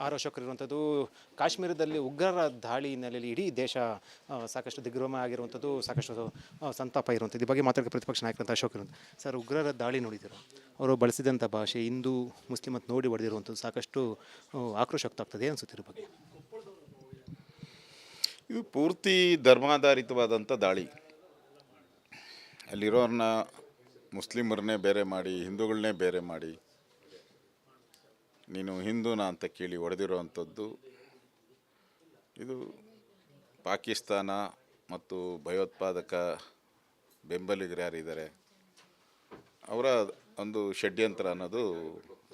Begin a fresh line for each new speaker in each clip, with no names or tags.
R ಅಶೋಕರ್ ಇರುವಂಥದ್ದು ಕಾಶ್ಮೀರದಲ್ಲಿ ಉಗ್ರರ ದಾಳಿ ಹಿನ್ನೆಲೆಯಲ್ಲಿ ಇಡೀ ದೇಶ ಸಾಕಷ್ಟು ದಿಗ್ಭ್ರಮೆ ಆಗಿರುವಂಥದ್ದು, ಸಾಕಷ್ಟು ಸಂತಾಪ ಇರುವಂಥದ್ದು. ಈ ಬಗ್ಗೆ ಮಾತಾಡೋಕ್ಕೆ ಪ್ರತಿಪಕ್ಷ ನಾಯಕರಂತ ಅಶೋಕ್ ಇರುವಂಥ ಸರ್, ಉಗ್ರರ ದಾಳಿ ನೋಡಿದ್ದೀರ, ಅವರು ಬಳಸಿದಂಥ ಭಾಷೆ ಹಿಂದೂ ಮುಸ್ಲಿಂ ಅಂತ ನೋಡಿ ಹೊಡೆದಿರುವಂಥದ್ದು ಸಾಕಷ್ಟು ಆಕ್ರೋಶ ಆಗ್ತದೆ. ಏನು ಅನಿಸುತ್ತೆ ಇದ್ರ ಬಗ್ಗೆ?
ಇದು ಪೂರ್ತಿ ಧರ್ಮಾಧಾರಿತವಾದಂಥ ದಾಳಿ. ಅಲ್ಲಿರೋರನ್ನ ಮುಸ್ಲಿಮರನ್ನೇ ಬೇರೆ ಮಾಡಿ, ಹಿಂದೂಗಳನ್ನೇ ಬೇರೆ ಮಾಡಿ, ನೀನು ಹಿಂದೂನಾ ಅಂತ ಕೇಳಿ ಹೊಡೆದಿರೋವಂಥದ್ದು. ಇದು ಪಾಕಿಸ್ತಾನ ಮತ್ತು ಭಯೋತ್ಪಾದಕ ಬೆಂಬಲಿಗರು ಯಾರಿದ್ದಾರೆ ಅವರ ಒಂದು ಷಡ್ಯಂತ್ರ ಅನ್ನೋದು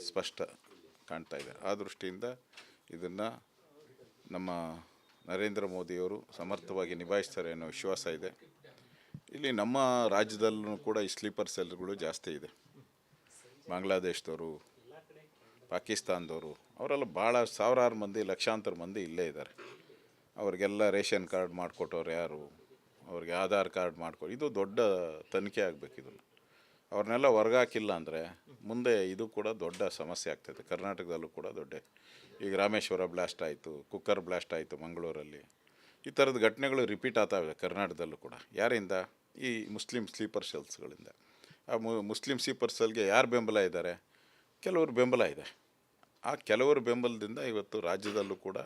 ಸ್ಪಷ್ಟ ಕಾಣ್ತಾ ಇದೆ. ಆ ದೃಷ್ಟಿಯಿಂದ ಇದನ್ನು ನಮ್ಮ ನರೇಂದ್ರ ಮೋದಿಯವರು ಸಮರ್ಥವಾಗಿ ನಿಭಾಯಿಸ್ತಾರೆ ಅನ್ನೋ ವಿಶ್ವಾಸ ಇದೆ. ಇಲ್ಲಿ ನಮ್ಮ ರಾಜ್ಯದಲ್ಲೂ ಕೂಡ ಈ ಸ್ಲೀಪರ್ ಸೆಲ್ಗಳು ಜಾಸ್ತಿ ಇದೆ. ಬಾಂಗ್ಲಾದೇಶದವರು, ಪಾಕಿಸ್ತಾನದವರು, ಅವರೆಲ್ಲ ಭಾಳ ಸಾವಿರಾರು ಮಂದಿ, ಲಕ್ಷಾಂತರ ಮಂದಿ ಇಲ್ಲೇ ಇದ್ದಾರೆ. ಅವ್ರಿಗೆಲ್ಲ ರೇಷನ್ ಕಾರ್ಡ್ ಮಾಡಿಕೊಟ್ಟವ್ರು ಯಾರು, ಅವ್ರಿಗೆ ಆಧಾರ್ ಕಾರ್ಡ್ ಮಾಡ್ಕೊ, ಇದು ದೊಡ್ಡ ತನಿಖೆ ಆಗಬೇಕು. ಇದನ್ನು ಅವ್ರನ್ನೆಲ್ಲ ಹೊರಗಾಕಿಲ್ಲ ಅಂದರೆ ಮುಂದೆ ಇದು ಕೂಡ ದೊಡ್ಡ ಸಮಸ್ಯೆ ಆಗ್ತದೆ. ಕರ್ನಾಟಕದಲ್ಲೂ ಕೂಡ ದೊಡ್ಡ, ಈಗ ರಾಮೇಶ್ವರ ಬ್ಲಾಸ್ಟ್ ಆಯಿತು, ಕುಕ್ಕರ್ ಬ್ಲಾಸ್ಟ್ ಆಯಿತು ಮಂಗಳೂರಲ್ಲಿ. ಈ ಥರದ ಘಟನೆಗಳು ರಿಪೀಟ್ ಆಗ್ತಾವೆ ಕರ್ನಾಟಕದಲ್ಲೂ ಕೂಡ. ಯಾರಿಂದ? ಈ ಮುಸ್ಲಿಂ ಸ್ಲೀಪರ್ ಸೆಲ್ಸ್ಗಳಿಂದ. ಆ ಮುಸ್ಲಿಂ ಸ್ಲೀಪರ್ ಸೆಲ್ಗೆ ಯಾರು ಬೆಂಬಲ ಇದ್ದಾರೆ? ಕೆಲವರು ಬೆಂಬಲ ಇದೆ. ಆ ಕೆಲವರು ಬೆಂಬಲದಿಂದ ಇವತ್ತು ರಾಜ್ಯದಲ್ಲೂ ಕೂಡ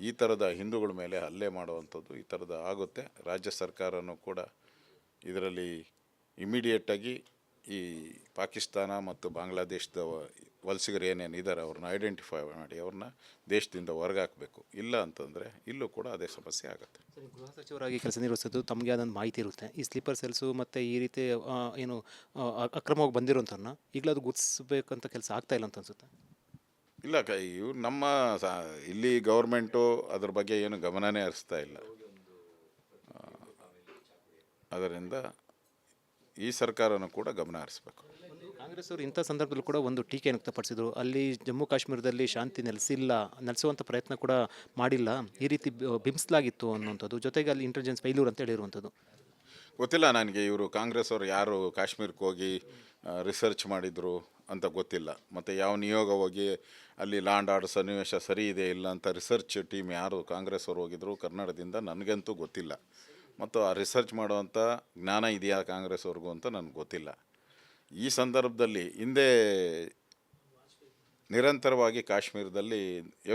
ಈ ಥರದ ಹಿಂದೂಗಳ ಮೇಲೆ ಹಲ್ಲೆ ಮಾಡುವಂಥದ್ದು ಈ ಥರದ ಆಗುತ್ತೆ. ರಾಜ್ಯ ಸರ್ಕಾರನೂ ಕೂಡ ಇದರಲ್ಲಿ ಇಮಿಡಿಯೇಟಾಗಿ ಈ ಪಾಕಿಸ್ತಾನ ಮತ್ತು ಬಾಂಗ್ಲಾದೇಶದ ವಲಸಿಗರು ಏನೇನಿದ್ದಾರೆ ಅವ್ರನ್ನ ಐಡೆಂಟಿಫೈ ಮಾಡಿ ಅವ್ರನ್ನ ದೇಶದಿಂದ ಹೊರಗಾಕಬೇಕು. ಇಲ್ಲ ಅಂತಂದರೆ ಇಲ್ಲೂ ಕೂಡ ಅದೇ ಸಮಸ್ಯೆ ಆಗುತ್ತೆ.
ಗೃಹ ಸಚಿವರಾಗಿ ಕೆಲಸ ನಿರ್ವಹಿಸೋದು ತಮಗೆ ಆದಂಥ ಮಾಹಿತಿ ಇರುತ್ತೆ. ಈ ಸ್ಲೀಪರ್ ಸೆಲ್ಸು ಮತ್ತು ಈ ರೀತಿ ಏನು ಅಕ್ರಮವಾಗಿ ಬಂದಿರೋಂಥವ್ರನ್ನ ಈಗಲೂ ಅದು ಗುರ್ತಿಸ್ಬೇಕಂತ ಕೆಲಸ ಆಗ್ತಾಯಿಲ್ಲ ಅಂತ ಅನ್ಸುತ್ತೆ.
ಇಲ್ಲ, ಇವ್ರು ನಮ್ಮ ಇಲ್ಲಿ ಗೌರ್ಮೆಂಟು ಅದ್ರ ಬಗ್ಗೆ ಏನು ಗಮನನೇ ಹರಿಸ್ತಾ ಇಲ್ಲ. ಅದರಿಂದ ಈ ಸರ್ಕಾರನೂ ಕೂಡ ಗಮನ ಹರಿಸ್ಬೇಕು.
ಕಾಂಗ್ರೆಸ್ ಅವರು ಇಂಥ ಸಂದರ್ಭದಲ್ಲೂ ಕೂಡ ಒಂದು ಟೀಕೆಯನ್ನು ವ್ಯಕ್ತಪಡಿಸಿದರು. ಅಲ್ಲಿ ಜಮ್ಮು ಕಾಶ್ಮೀರದಲ್ಲಿ ಶಾಂತಿ ನೆಲೆಸುವಂಥ ಪ್ರಯತ್ನ ಕೂಡ ಮಾಡಿಲ್ಲ, ಈ ರೀತಿ ಬಿಂಬಿಸಲಾಗಿತ್ತು ಅನ್ನುವಂಥದ್ದು. ಜೊತೆಗೆ ಅಲ್ಲಿ ಇಂಟೆಲಿಜೆನ್ಸ್ ಫೈಲ್ಯೂರ್ ಅಂತ ಹೇಳಿರುವಂಥದ್ದು.
ಗೊತ್ತಿಲ್ಲ ನನಗೆ ಇವರು ಕಾಂಗ್ರೆಸ್ ಅವರು ಯಾರು ಕಾಶ್ಮೀರಕ್ಕೆ ಹೋಗಿ ರಿಸರ್ಚ್ ಮಾಡಿದರು ಅಂತ ಗೊತ್ತಿಲ್ಲ. ಮತ್ತು ಯಾವ ನಿಯೋಗ ಹೋಗಿ ಅಲ್ಲಿ ಲ್ಯಾಂಡ್ ಆರ್ಡರ್ ಸನ್ನಿವೇಶ ಸರಿ ಇದೆ ಇಲ್ಲ ಅಂತ ರಿಸರ್ಚ್ ಟೀಮ್ ಯಾರು ಕಾಂಗ್ರೆಸ್ ಅವರು ಹೋಗಿದ್ರು ಕರ್ನಾಟಕದಿಂದ ನನಗಂತೂ ಗೊತ್ತಿಲ್ಲ. ಮತ್ತು ಆ ರಿಸರ್ಚ್ ಮಾಡುವಂಥ ಜ್ಞಾನ ಇದೆಯಾ ಕಾಂಗ್ರೆಸ್ ಅವ್ರಿಗೂ ಅಂತ ನನಗೆ ಗೊತ್ತಿಲ್ಲ. ಈ ಸಂದರ್ಭದಲ್ಲಿ ಹಿಂದೆ ನಿರಂತರವಾಗಿ ಕಾಶ್ಮೀರದಲ್ಲಿ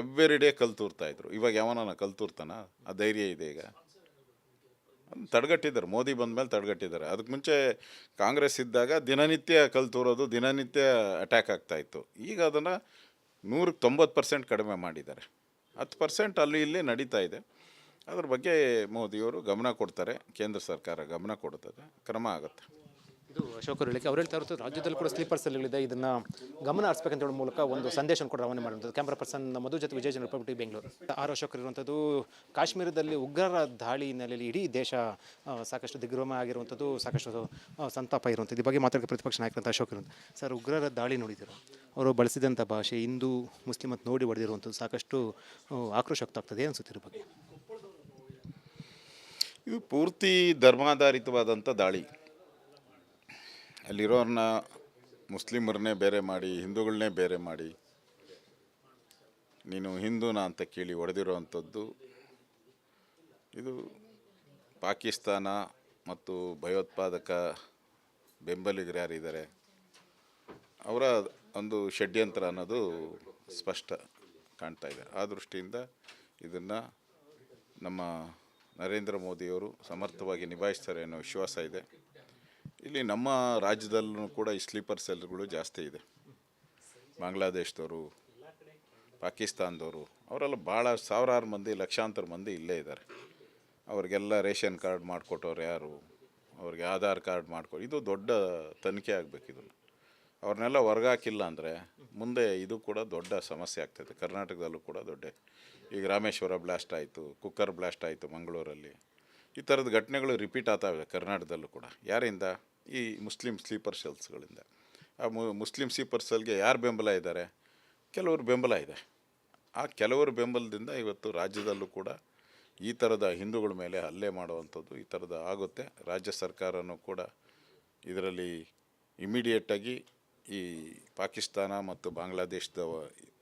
ಎವ್ರಿ ಡೇ ಕಲ್ತೂರ್ತಾಯಿದ್ರು. ಇವಾಗ ಯಾವನ ಕಲ್ತೂರ್ತಾನ? ಆ ಧೈರ್ಯ ಇದೆ ಈಗ? ತಡೆಗಟ್ಟಿದ್ದಾರೆ. ಮೋದಿ ಬಂದ ಮೇಲೆ ತಡೆಗಟ್ಟಿದ್ದಾರೆ. ಅದಕ್ಕೆ ಮುಂಚೆ ಕಾಂಗ್ರೆಸ್ ಇದ್ದಾಗ ದಿನನಿತ್ಯ ಕಲ್ತೂರೋದು, ದಿನನಿತ್ಯ ಅಟ್ಯಾಕ್ ಆಗ್ತಾಯಿತ್ತು. ಈಗ ಅದನ್ನು 190% ಕಡಿಮೆ ಮಾಡಿದ್ದಾರೆ. 10% ಅಲ್ಲಿ ಇಲ್ಲಿ ನಡೀತಾ ಇದೆ. ಅದ್ರ ಬಗ್ಗೆ ಮೋದಿಯವರು ಗಮನ ಕೊಡ್ತಾರೆ, ಕೇಂದ್ರ ಸರ್ಕಾರ ಗಮನ ಕೊಡ್ತದೆ, ಕ್ರಮ ಆಗುತ್ತೆ.
ಇದು ಅಶೋಕರು ಹೇಳಿಕೆ. ಅವ್ರು ಹೇಳ್ತಾ ಇರೋದು ರಾಜ್ಯದಲ್ಲಿ ಕೂಡ ಸ್ಲೀಪರ್ ಸೆಲ್ಗಳಿದೆ, ಇದನ್ನು ಗಮನ ಹರಿಸಬೇಕಂತ ಹೇಳೋ ಮೂಲಕ ಒಂದು ಸಂದೇಶ ಕೂಡ ರವಾನೆ ಮಾಡುವಂಥದ್ದು. ಕ್ಯಾಮ್ರಾ ಪರ್ಸನ್ ಮಧು ಜೊತೆ ವಿಜಯ ಜನ, ರಿಪಬ್ಲಿಕ್ ಬೆಂಗಳೂರು. ಆರ್ ಅಶೋಕರ್ ಇರುವಂಥದ್ದು ಕಾಶ್ಮೀರದಲ್ಲಿ ಉಗ್ರರ ದಾಳಿ ಹಿನ್ನೆಲೆಯಲ್ಲಿ ಇಡೀ ದೇಶ ಸಾಕಷ್ಟು ದಿಗ್ಭ್ರಮೆ ಆಗಿರುವಂಥದ್ದು, ಸಾಕಷ್ಟು ಸಂತಾಪ ಇರುವಂಥದ್ದು. ಈ ಬಗ್ಗೆ ಮಾತಾಡೋಕ್ಕೆ ಪ್ರತಿಪಕ್ಷ ನಾಯಕರಂತ ಅಶೋಕ್ ಇರುವಂಥ ಸರ್, ಉಗ್ರರ ದಾಳಿ ನೋಡಿದ್ದೀರ, ಅವರು ಬಳಸಿದಂಥ ಭಾಷೆ ಹಿಂದೂ ಮುಸ್ಲಿಂ ಅಂತ ನೋಡಿ ಹೊಡೆದಿರುವಂಥದ್ದು ಸಾಕಷ್ಟು ಆಕ್ರೋಶ ಆಗ್ತದೆ. ಏನು ಅನಿಸುತ್ತೆ ಇದ್ರ ಬಗ್ಗೆ?
ಇದು ಪೂರ್ತಿ ಧರ್ಮಾಧಾರಿತವಾದಂಥ ದಾಳಿ. ಅಲ್ಲಿರೋರನ್ನ ಮುಸ್ಲಿಮರನ್ನೇ ಬೇರೆ ಮಾಡಿ, ಹಿಂದೂಗಳನ್ನೇ ಬೇರೆ ಮಾಡಿ, ನೀನು ಹಿಂದೂನಾ ಅಂತ ಕೇಳಿ ಹೊಡೆದಿರೋವಂಥದ್ದು. ಇದು ಪಾಕಿಸ್ತಾನ ಮತ್ತು ಭಯೋತ್ಪಾದಕ ಬೆಂಬಲಿಗರು ಯಾರಿದ್ದಾರೆ ಅವರ ಒಂದು ಷಡ್ಯಂತ್ರ ಅನ್ನೋದು ಸ್ಪಷ್ಟ ಕಾಣ್ತಾ ಇದೆ. ಆ ದೃಷ್ಟಿಯಿಂದ ಇದನ್ನು ನಮ್ಮ ನರೇಂದ್ರ ಮೋದಿಯವರು ಸಮರ್ಥವಾಗಿ ನಿಭಾಯಿಸ್ತಾರೆ ಅನ್ನೋ ವಿಶ್ವಾಸ ಇದೆ. ಇಲ್ಲಿ ನಮ್ಮ ರಾಜ್ಯದಲ್ಲೂ ಕೂಡ ಈ ಸ್ಲೀಪರ್ ಸೆಲ್ಗಳು ಜಾಸ್ತಿ ಇದೆ. ಬಾಂಗ್ಲಾದೇಶದವರು, ಪಾಕಿಸ್ತಾನದವರು, ಅವರೆಲ್ಲ ಭಾಳ ಸಾವಿರಾರು ಮಂದಿ, ಲಕ್ಷಾಂತರ ಮಂದಿ ಇಲ್ಲೇ ಇದ್ದಾರೆ. ಅವ್ರಿಗೆಲ್ಲ ರೇಷನ್ ಕಾರ್ಡ್ ಮಾಡಿಕೊಟ್ಟವ್ರು ಯಾರು, ಅವ್ರಿಗೆ ಆಧಾರ್ ಕಾರ್ಡ್ ಮಾಡ್ಕೊ, ಇದು ದೊಡ್ಡ ತನಿಖೆ ಆಗಬೇಕು. ಇದನ್ನು ಅವ್ರನ್ನೆಲ್ಲ ಹೊರಗಾಕಿಲ್ಲ ಅಂದರೆ ಮುಂದೆ ಇದು ಕೂಡ ದೊಡ್ಡ ಸಮಸ್ಯೆ ಆಗ್ತದೆ. ಕರ್ನಾಟಕದಲ್ಲೂ ಕೂಡ ದೊಡ್ಡ, ಈಗ ರಾಮೇಶ್ವರ ಬ್ಲಾಸ್ಟ್ ಆಯಿತು, ಕುಕ್ಕರ್ ಬ್ಲಾಸ್ಟ್ ಆಯಿತು ಮಂಗಳೂರಲ್ಲಿ. ಈ ಥರದ ಘಟನೆಗಳು ರಿಪೀಟ್ ಆಗ್ತಾವೆ ಕರ್ನಾಟಕದಲ್ಲೂ ಕೂಡ. ಯಾರಿಂದ? ಈ ಮುಸ್ಲಿಂ ಸ್ಲೀಪರ್ ಸೆಲ್ಸ್ಗಳಿಂದ. ಆ ಮುಸ್ಲಿಂ ಸ್ಲೀಪರ್ ಸೆಲ್ಗೆ ಯಾರು ಬೆಂಬಲ ಇದ್ದಾರೆ? ಕೆಲವರು ಬೆಂಬಲ ಇದೆ. ಆ ಕೆಲವರು ಬೆಂಬಲದಿಂದ ಇವತ್ತು ರಾಜ್ಯದಲ್ಲೂ ಕೂಡ ಈ ಥರದ ಹಿಂದೂಗಳ ಮೇಲೆ ಹಲ್ಲೆ ಮಾಡುವಂಥದ್ದು ಈ ಥರದ ಆಗುತ್ತೆ. ರಾಜ್ಯ ಸರ್ಕಾರನೂ ಕೂಡ ಇದರಲ್ಲಿ ಇಮಿಡಿಯೇಟಾಗಿ ಈ ಪಾಕಿಸ್ತಾನ ಮತ್ತು ಬಾಂಗ್ಲಾದೇಶದ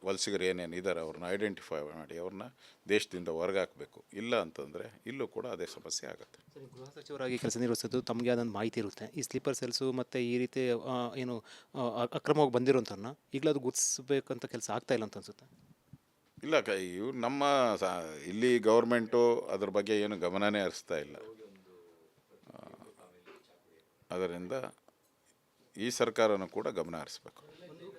ವಲಸಿಗರು ಏನೇನು ಇದ್ದಾರೆ ಅವ್ರನ್ನ ಐಡೆಂಟಿಫೈ ಮಾಡಿ ಅವ್ರನ್ನ ದೇಶದಿಂದ ಹೊರಗಾಕಬೇಕು. ಇಲ್ಲ ಅಂತಂದರೆ ಇಲ್ಲೂ ಕೂಡ ಅದೇ ಸಮಸ್ಯೆ ಆಗುತ್ತೆ.
ಸರಿ, ಗೃಹ ಸಚಿವರಾಗಿ ಕೆಲಸ ನಿರ್ವಹಿಸೋದು ತಮಗೆ ಆದಂಥ ಮಾಹಿತಿ ಇರುತ್ತೆ. ಈ ಸ್ಲೀಪರ್ ಸೆಲ್ಸು ಮತ್ತು ಈ ರೀತಿ ಏನು ಅಕ್ರಮವಾಗಿ ಬಂದಿರೋಂಥವ್ರನ್ನ ಈಗಲೂ ಗುರ್ತಿಸ್ಬೇಕಂತ ಕೆಲಸ ಆಗ್ತಾ ಇಲ್ಲ ಅಂತ ಅನ್ಸುತ್ತೆ.
ಇಲ್ಲ ಇವ್ರು ನಮ್ಮ ಇಲ್ಲಿ ಗೌರ್ಮೆಂಟು ಅದ್ರ ಬಗ್ಗೆ ಏನು ಗಮನನೇ ಹರಿಸ್ತಾ ಇಲ್ಲ. ಅದರಿಂದ ಈ ಸರ್ಕಾರನೂ ಕೂಡ ಗಮನ ಹರಿಸ್ಬೇಕು.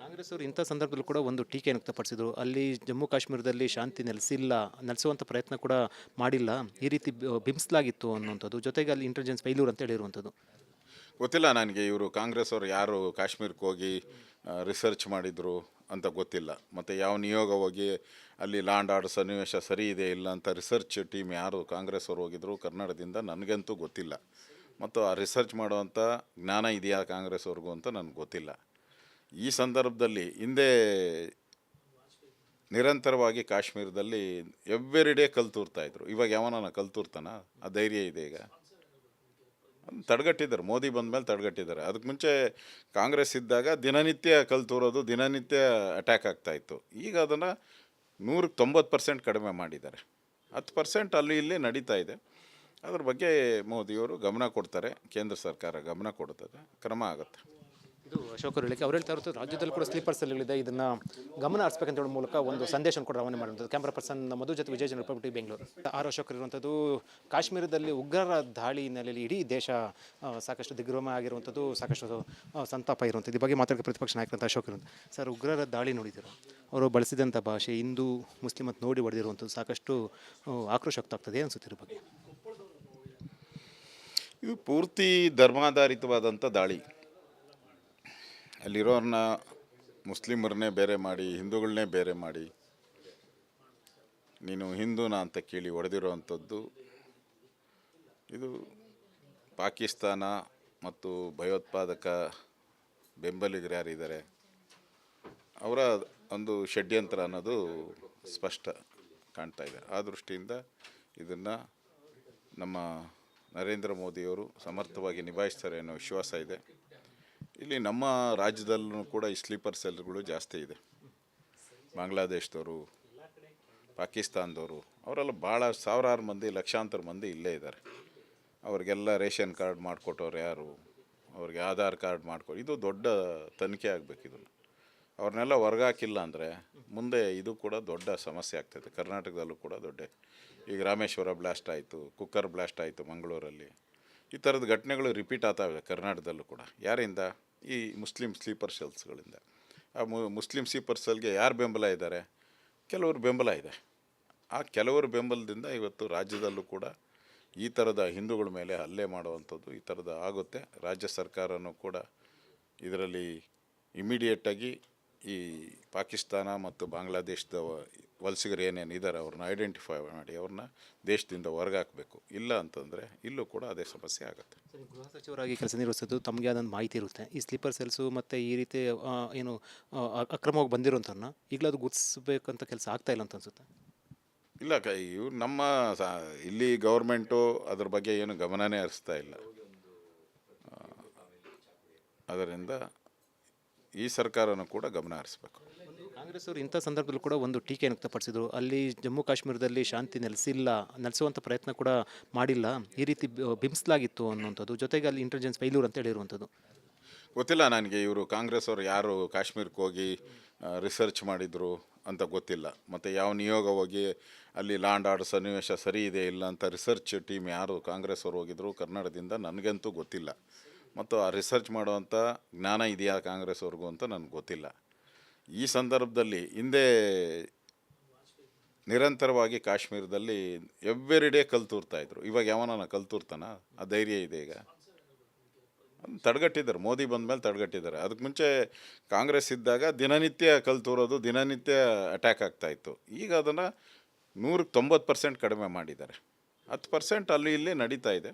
ಕಾಂಗ್ರೆಸ್ ಅವರು ಇಂಥ ಸಂದರ್ಭದಲ್ಲೂ ಕೂಡ ಒಂದು ಟೀಕೆಯನ್ನು ವ್ಯಕ್ತಪಡಿಸಿದರು. ಅಲ್ಲಿ ಜಮ್ಮು ಕಾಶ್ಮೀರದಲ್ಲಿ ಶಾಂತಿ ನೆಲೆಸುವಂಥ ಪ್ರಯತ್ನ ಕೂಡ ಮಾಡಿಲ್ಲ, ಈ ರೀತಿ ಬಿಂಬಿಸಲಾಗಿತ್ತು ಅನ್ನುವಂಥದ್ದು. ಜೊತೆಗೆ ಅಲ್ಲಿ ಇಂಟೆಲಿಜೆನ್ಸ್ ಫೈಲ್ಯೂರ್ ಅಂತ ಹೇಳಿರುವಂಥದ್ದು.
ಗೊತ್ತಿಲ್ಲ ನನಗೆ ಇವರು ಕಾಂಗ್ರೆಸ್ ಅವರು ಯಾರು ಕಾಶ್ಮೀರಕ್ಕೆ ಹೋಗಿ ರಿಸರ್ಚ್ ಮಾಡಿದರು ಅಂತ ಗೊತ್ತಿಲ್ಲ. ಮತ್ತು ಯಾವ ನಿಯೋಗ ಹೋಗಿ ಅಲ್ಲಿ ಲ್ಯಾಂಡ್ ಆರ್ಡರ್ ಸನ್ನಿವೇಶ ಸರಿ ಇದೆ ಇಲ್ಲ ಅಂತ ರಿಸರ್ಚ್ ಟೀಮ್ ಯಾರು ಕಾಂಗ್ರೆಸ್ ಅವರು ಹೋಗಿದ್ರು ಕರ್ನಾಟಕದಿಂದ ನನಗಂತೂ ಗೊತ್ತಿಲ್ಲ. ಮತ್ತು ಆ ರಿಸರ್ಚ್ ಮಾಡುವಂಥ ಜ್ಞಾನ ಇದೆಯಾ ಕಾಂಗ್ರೆಸ್ ಅವ್ರಿಗೂ ಅಂತ ನನಗೆ ಗೊತ್ತಿಲ್ಲ. ಈ ಸಂದರ್ಭದಲ್ಲಿ ಹಿಂದೆ ನಿರಂತರವಾಗಿ ಕಾಶ್ಮೀರದಲ್ಲಿ ಎವ್ರಿ ಡೇ ಕಲ್ತೂರ್ತಾಯಿದ್ರು. ಇವಾಗ ಯಾವನ ಕಲ್ತೂರ್ತಾನ? ಆ ಧೈರ್ಯ ಇದೆ ಈಗ? ತಡೆಗಟ್ಟಿದ್ದಾರೆ. ಮೋದಿ ಬಂದ ಮೇಲೆ ತಡೆಗಟ್ಟಿದ್ದಾರೆ. ಅದಕ್ಕೆ ಮುಂಚೆ ಕಾಂಗ್ರೆಸ್ ಇದ್ದಾಗ ದಿನನಿತ್ಯ ಕಲ್ತೂರೋದು, ದಿನನಿತ್ಯ ಅಟ್ಯಾಕ್ ಆಗ್ತಾಯಿತ್ತು. ಈಗ ಅದನ್ನು 190% ಕಡಿಮೆ ಮಾಡಿದ್ದಾರೆ. 10% ಅಲ್ಲಿ ಇಲ್ಲಿ ನಡೀತಾ ಇದೆ. ಅದ್ರ ಬಗ್ಗೆ ಮೋದಿಯವರು ಗಮನ ಕೊಡ್ತಾರೆ, ಕೇಂದ್ರ ಸರ್ಕಾರ ಗಮನ ಕೊಡ್ತದೆ, ಕ್ರಮ ಆಗುತ್ತೆ.
ಇದು ಅಶೋಕ್ ಅವರು ಹೇಳಿಕೆ. ಅವ್ರು ಹೇಳ್ತಾ ಇರೋದು ರಾಜ್ಯದಲ್ಲಿ ಕೂಡ ಸ್ಲೀಪರ್ ಸೆಲ್ಗಳಿದೆ, ಇದನ್ನು ಗಮನ ಹರಿಸಬೇಕಂತ ಹೇಳೋ ಮೂಲಕ ಒಂದು ಸಂದೇಶ ಕೂಡ ರವಾನೆ ಮಾಡುವಂಥದ್ದು. ಕ್ಯಾಮ್ರಾ ಪರ್ಸನ್ ಮಧು ಜೊತೆ ವಿಜಯ ರಿಪಬ್ಲಿಕ್ ಬೆಂಗಳೂರು. ಅಶೋಕ್ ಇರುವಂಥದ್ದು ಕಾಶ್ಮೀರದಲ್ಲಿ ಉಗ್ರರ ದಾಳಿ ಹಿನ್ನೆಲೆಯಲ್ಲಿ ಇಡೀ ದೇಶ ಸಾಕಷ್ಟು ದಿಗ್ಭ್ರಮೆ ಆಗಿರುವಂಥದ್ದು, ಸಾಕಷ್ಟು ಸಂತಾಪ ಇರುವಂಥದ್ದು. ಈ ಬಗ್ಗೆ ಮಾತಾಡೋಕ್ಕೆ ಪ್ರತಿಪಕ್ಷ ನಾಯಕರಂತ ಅಶೋಕ್ ಇರುವಂಥ ಸರ್, ಉಗ್ರರ ದಾಳಿ ನೋಡಿದ್ರು, ಅವರು ಬಳಸಿದಂಥ ಭಾಷೆ ಹಿಂದೂ ಮುಸ್ಲಿಂ ಅಂತ ನೋಡಿ ಹೊಡೆದಿರುವಂಥದ್ದು ಸಾಕಷ್ಟು ಆಕ್ರೋಶ ಆಗ್ತದೆ ಅನಿಸುತ್ತಿರೋ ಬಗ್ಗೆ.
ಇದು ಪೂರ್ತಿ ಧರ್ಮಾಧಾರಿತವಾದಂಥ ದಾಳಿ. ಅಲ್ಲಿರೋರನ್ನ ಮುಸ್ಲಿಮರನ್ನೇ ಬೇರೆ ಮಾಡಿ, ಹಿಂದೂಗಳನ್ನೇ ಬೇರೆ ಮಾಡಿ, ನೀನು ಹಿಂದೂನಾ ಅಂತ ಕೇಳಿ ಹೊಡೆದಿರೋವಂಥದ್ದು. ಇದು ಪಾಕಿಸ್ತಾನ ಮತ್ತು ಭಯೋತ್ಪಾದಕ ಬೆಂಬಲಿಗರು ಯಾರಿದ್ದಾರೆ ಅವರ ಒಂದು ಷಡ್ಯಂತ್ರ ಅನ್ನೋದು ಸ್ಪಷ್ಟ ಕಾಣ್ತಾ ಇದೆ. ಆ ದೃಷ್ಟಿಯಿಂದ ಇದನ್ನು ನಮ್ಮ ನರೇಂದ್ರ ಮೋದಿಯವರು ಸಮರ್ಥವಾಗಿ ನಿಭಾಯಿಸ್ತಾರೆ ಅನ್ನೋ ವಿಶ್ವಾಸ ಇದೆ. ಇಲ್ಲಿ ನಮ್ಮ ರಾಜ್ಯದಲ್ಲೂ ಕೂಡ ಈ ಸ್ಲೀಪರ್ ಸೆಲ್ಗಳು ಜಾಸ್ತಿ ಇದೆ. ಬಾಂಗ್ಲಾದೇಶದವರು, ಪಾಕಿಸ್ತಾನದವರು, ಅವರೆಲ್ಲ ಭಾಳ ಸಾವಿರಾರು ಮಂದಿ, ಲಕ್ಷಾಂತರ ಮಂದಿ ಇಲ್ಲೇ ಇದ್ದಾರೆ. ಅವ್ರಿಗೆಲ್ಲ ರೇಷನ್ ಕಾರ್ಡ್ ಮಾಡಿಕೊಟ್ಟವ್ರು ಯಾರು, ಅವ್ರಿಗೆ ಆಧಾರ್ ಕಾರ್ಡ್ ಇದು ದೊಡ್ಡ ತನಿಖೆ ಆಗಬೇಕು. ಇದನ್ನು ಅವ್ರನ್ನೆಲ್ಲ ಹೊರಗಾಕಿಲ್ಲ ಅಂದರೆ ಮುಂದೆ ಇದು ಕೂಡ ದೊಡ್ಡ ಸಮಸ್ಯೆ ಆಗ್ತದೆ. ಕರ್ನಾಟಕದಲ್ಲೂ ಕೂಡ ಈಗ ರಾಮೇಶ್ವರ ಬ್ಲಾಸ್ಟ್ ಆಯಿತು, ಕುಕ್ಕರ್ ಬ್ಲಾಸ್ಟ್ ಆಯಿತು ಮಂಗಳೂರಲ್ಲಿ. ಈ ಥರದ ಘಟನೆಗಳು ರಿಪೀಟ್ ಆಗ್ತಾವೆ ಕರ್ನಾಟಕದಲ್ಲೂ ಕೂಡ. ಯಾರಿಂದ? ಈ ಮುಸ್ಲಿಂ ಸ್ಲೀಪರ್ ಸೆಲ್ಸ್ಗಳಿಂದ. ಆ ಮುಸ್ಲಿಂ ಸ್ಲೀಪರ್ ಸೆಲ್ಗೆ ಯಾರು ಬೆಂಬಲ ಇದ್ದಾರೆ? ಕೆಲವರು ಬೆಂಬಲ ಇದೆ. ಆ ಕೆಲವರು ಬೆಂಬಲದಿಂದ ಇವತ್ತು ರಾಜ್ಯದಲ್ಲೂ ಕೂಡ ಈ ಥರದ ಹಿಂದೂಗಳ ಮೇಲೆ ಹಲ್ಲೆ ಮಾಡುವಂಥದ್ದು ಈ ಥರದ ಆಗುತ್ತೆ. ರಾಜ್ಯ ಸರ್ಕಾರನೂ ಕೂಡ ಇದರಲ್ಲಿ ಇಮಿಡಿಯೇಟಾಗಿ ಈ ಪಾಕಿಸ್ತಾನ ಮತ್ತು ಬಾಂಗ್ಲಾದೇಶದ ವಲಸಿಗರು ಏನೇನು ಇದ್ದಾರೆ ಅವ್ರನ್ನ ಐಡೆಂಟಿಫೈ ಮಾಡಿ ಅವ್ರನ್ನ ದೇಶದಿಂದ ಹೊರಗಾಕಬೇಕು. ಇಲ್ಲ ಅಂತಂದರೆ ಇಲ್ಲೂ ಕೂಡ ಅದೇ ಸಮಸ್ಯೆ ಆಗುತ್ತೆ.
ಸರಿ, ಗೃಹ ಸಚಿವರಾಗಿ ಕೆಲಸ ನಿರ್ವಹಿಸೋದು ತಮಗೆ ಆದಂಥ ಮಾಹಿತಿ ಇರುತ್ತೆ. ಈ ಸ್ಲೀಪರ್ ಸೆಲ್ಸು ಮತ್ತು ಈ ರೀತಿ ಏನು ಅಕ್ರಮವಾಗಿ ಬಂದಿರೋಂಥವ್ರನ್ನ ಈಗಲೂ ಗುರ್ತಿಸ್ಬೇಕಂತ ಕೆಲಸ ಆಗ್ತಾ ಇಲ್ಲ ಅಂತ ಅನ್ಸುತ್ತೆ.
ಇಲ್ಲ ಇವ್ರು ನಮ್ಮ ಇಲ್ಲಿ ಗೌರ್ಮೆಂಟು ಅದ್ರ ಬಗ್ಗೆ ಏನು ಗಮನನೇ ಹರಿಸ್ತಾ ಇಲ್ಲ. ಅದರಿಂದ ಈ ಸರ್ಕಾರನೂ ಕೂಡ ಗಮನ ಹರಿಸ್ಬೇಕು.
ಕಾಂಗ್ರೆಸ್ ಅವರು ಇಂಥ ಸಂದರ್ಭದಲ್ಲೂ ಕೂಡ ಒಂದು ಟೀಕೆಯನ್ನು ವ್ಯಕ್ತಪಡಿಸಿದರು. ಅಲ್ಲಿ ಜಮ್ಮು ಕಾಶ್ಮೀರದಲ್ಲಿ ಶಾಂತಿ ನೆಲೆಸುವಂಥ ಪ್ರಯತ್ನ ಕೂಡ ಮಾಡಿಲ್ಲ, ಈ ರೀತಿ ಬಿಂಬಿಸಲಾಗಿತ್ತು ಅನ್ನುವಂಥದ್ದು. ಜೊತೆಗೆ ಅಲ್ಲಿ ಇಂಟೆಲಿಜೆನ್ಸ್ ಫೈಲ್ಯೂರ್ ಅಂತ ಹೇಳಿರುವಂಥದ್ದು.
ಗೊತ್ತಿಲ್ಲ ನನಗೆ ಇವರು ಕಾಂಗ್ರೆಸ್ ಅವರು ಯಾರು ಕಾಶ್ಮೀರಕ್ಕೆ ಹೋಗಿ ರಿಸರ್ಚ್ ಮಾಡಿದರು ಅಂತ ಗೊತ್ತಿಲ್ಲ. ಮತ್ತು ಯಾವ ನಿಯೋಗ ಹೋಗಿ ಅಲ್ಲಿ ಲ್ಯಾಂಡ್ ಆರ್ಡರ್ ಸನ್ನಿವೇಶ ಸರಿ ಇದೆ ಇಲ್ಲ ಅಂತ ರಿಸರ್ಚ್ ಟೀಮ್ ಯಾರು ಕಾಂಗ್ರೆಸ್ ಅವರು ಹೋಗಿದ್ರು ಕರ್ನಾಟಕದಿಂದ ನನಗಂತೂ ಗೊತ್ತಿಲ್ಲ. ಮತ್ತು ಆ ರಿಸರ್ಚ್ ಮಾಡುವಂಥ ಜ್ಞಾನ ಇದೆಯಾ ಕಾಂಗ್ರೆಸ್ ಅವ್ರಿಗೂ ಅಂತ ನನಗೆ ಗೊತ್ತಿಲ್ಲ. ಈ ಸಂದರ್ಭದಲ್ಲಿ ಹಿಂದೆ ನಿರಂತರವಾಗಿ ಕಾಶ್ಮೀರದಲ್ಲಿ ಎವ್ರಿ ಡೇ ಕಲ್ತೂರ್ತಾಯಿದ್ರು. ಇವಾಗ ಯಾವನ ಕಲ್ತೂರ್ತಾನ? ಆ ಧೈರ್ಯ ಇದೆ ಈಗ? ತಡೆಗಟ್ಟಿದ್ದಾರೆ. ಮೋದಿ ಬಂದ ಮೇಲೆ ತಡೆಗಟ್ಟಿದ್ದಾರೆ. ಅದಕ್ಕೆ ಮುಂಚೆ ಕಾಂಗ್ರೆಸ್ ಇದ್ದಾಗ ದಿನನಿತ್ಯ ಕಲ್ತೂರೋದು, ದಿನನಿತ್ಯ ಅಟ್ಯಾಕ್ ಆಗ್ತಾಯಿತ್ತು. ಈಗ ಅದನ್ನು 190% ಕಡಿಮೆ ಮಾಡಿದ್ದಾರೆ. 10% ಅಲ್ಲಿ ಇಲ್ಲಿ ನಡೀತಾ ಇದೆ.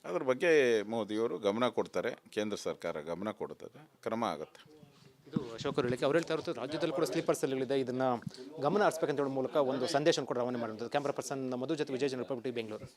ಅದ್ರ ಬಗ್ಗೆ ಮೋದಿಯವರು ಗಮನ ಕೊಡ್ತಾರೆ, ಕೇಂದ್ರ ಸರ್ಕಾರ ಗಮನ ಕೊಡ್ತದೆ, ಕ್ರಮ ಆಗುತ್ತೆ.
ಇದು ಅಶೋಕ್ ಅವರು ಹೇಳಿಕೆ. ಅವ್ರು ಹೇಳ್ತಾ ಇರೋದು ರಾಜ್ಯದಲ್ಲಿ ಕೂಡ ಸ್ಲೀಪರ್ ಸೆಲ್ಗಳಿದೆ, ಇದನ್ನು ಗಮನ ಹರಿಸಬೇಕಂತ ಹೇಳೋ ಮೂಲಕ ಒಂದು ಸಂದೇಶ ಕೂಡ ರವಾನೆ ಮಾಡುವಂಥದ್ದು. ಕ್ಯಾಮ್ರಾ ಪರ್ಸನ್ ಮಧು ಜೊತೆ ವಿಜಯ ರಿಪಬ್ಲಿಕ್ ಬೆಂಗಳೂರು.